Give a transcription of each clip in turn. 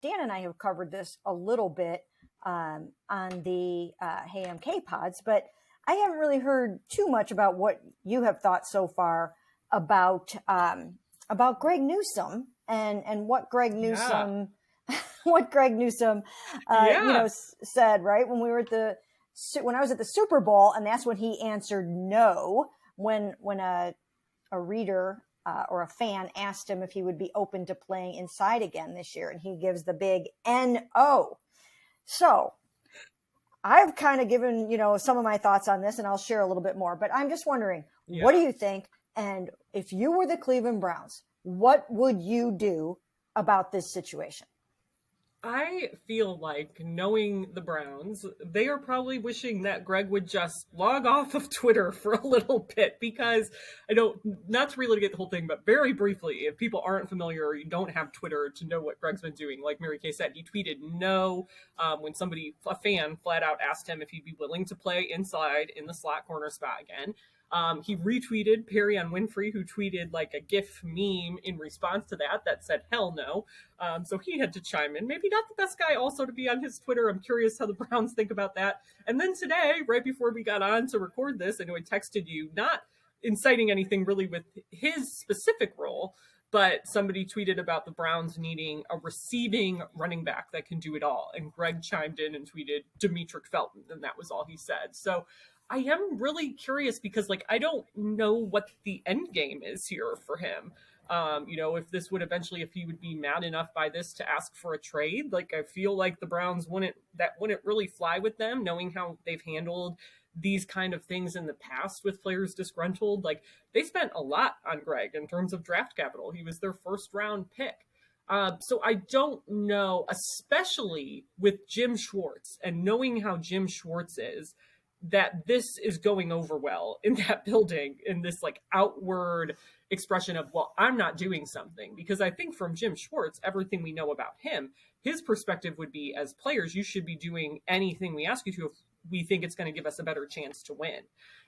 Dan and I have covered this a little bit on the Hey MK pods, but I haven't really heard too much about what you have thought so far about Greg Newsome and what Greg Newsome said, right, when we were when I was at the Super Bowl, and that's when he answered no when a reader or a fan asked him if he would be open to playing inside again this year, and he gives the big NO. So I've kind of given, some of my thoughts on this, and I'll share a little bit more, but I'm just wondering, what do you think? And if you were the Cleveland Browns, what would you do about this situation? I feel like, knowing the Browns, they are probably wishing that Greg would just log off of Twitter for a little bit, because not to relitigate the whole thing, but very briefly, if people aren't familiar or you don't have Twitter to know what Greg's been doing, like Mary Kay said, he tweeted no when a fan flat out asked him if he'd be willing to play inside in the slot corner spot again. He retweeted Perry on Winfrey, who tweeted like a GIF meme in response to that said, hell no. So he had to chime in. Maybe not the best guy also to be on his Twitter. I'm curious how the Browns think about that. And then today, right before we got on to record this, I know I texted you, not inciting anything really with his specific role, but somebody tweeted about the Browns needing a receiving running back that can do it all. And Greg chimed in and tweeted Demetric Felton, and that was all he said. So I am really curious, because I don't know what the end game is here for him. If he would be mad enough by this to ask for a trade. I feel like the Browns wouldn't really fly with them, knowing how they've handled these kind of things in the past with players disgruntled. They spent a lot on Greg in terms of draft capital. He was their first round pick. So I don't know, especially with Jim Schwartz, and knowing how Jim Schwartz is, that this is going over well in that building, in this outward expression of, well, I'm not doing something. Because I think from Jim Schwartz, everything we know about him, his perspective would be, as players, you should be doing anything we ask you to if we think it's going to give us a better chance to win.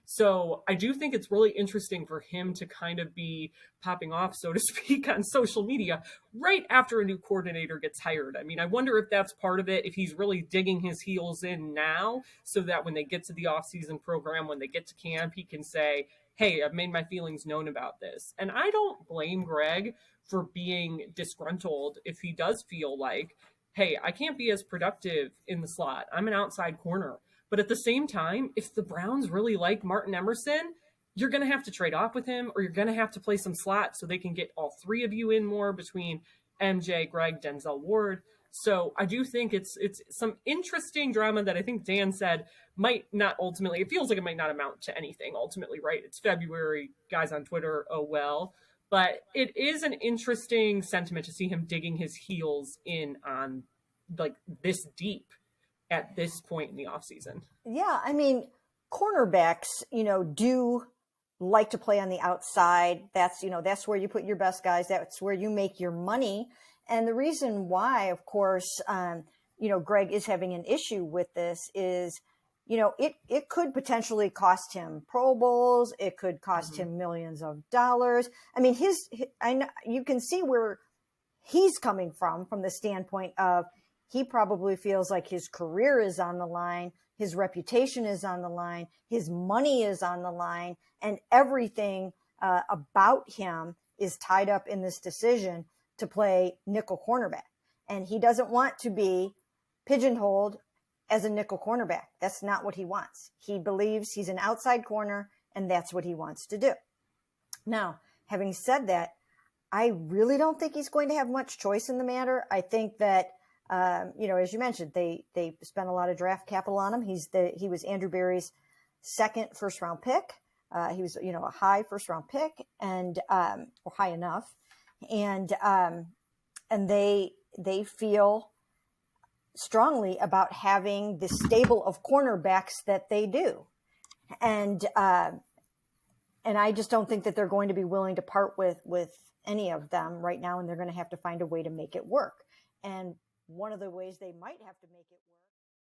So I do think it's really interesting for him to kind of be popping off, so to speak, on social media right after a new coordinator gets hired. I mean, I wonder if that's part of it, if he's really digging his heels in now, so that when they get to the offseason program, when they get to camp, he can say, hey, I've made my feelings known about this. And I don't blame Greg for being disgruntled if he does feel like, hey, I can't be as productive in the slot. I'm an outside corner. But at the same time, if the Browns really like Martin Emerson, you're going to have to trade off with him, or you're going to have to play some slot so they can get all three of you in more between MJ, Greg, Denzel Ward. So I do think it's some interesting drama that I think Dan said might not ultimately, it feels like it might not amount to anything ultimately, right? It's February, guys on Twitter, oh well. But it is an interesting sentiment to see him digging his heels in on this deep at this point in the offseason. Yeah, I mean, cornerbacks, do like to play on the outside. That's where you put your best guys. That's where you make your money. And the reason why, of course, Greg is having an issue with this is, it could potentially cost him Pro Bowls. It could cost him millions of dollars. I mean, you can see where he's coming from the standpoint of, he probably feels like his career is on the line, his reputation is on the line, his money is on the line, and everything about him is tied up in this decision to play nickel cornerback. And he doesn't want to be pigeonholed as a nickel cornerback. That's not what he wants. He believes he's an outside corner, and that's what he wants to do. Now, having said that, I really don't think he's going to have much choice in the matter. I think that as you mentioned, they spent a lot of draft capital on him. He was Andrew Berry's second first round pick. He was, a high first round pick, and or high enough. And they feel strongly about having the stable of cornerbacks that they do. And I just don't think that they're going to be willing to part with any of them right now. And they're going to have to find a way to make it work. And one of the ways they might have to make it work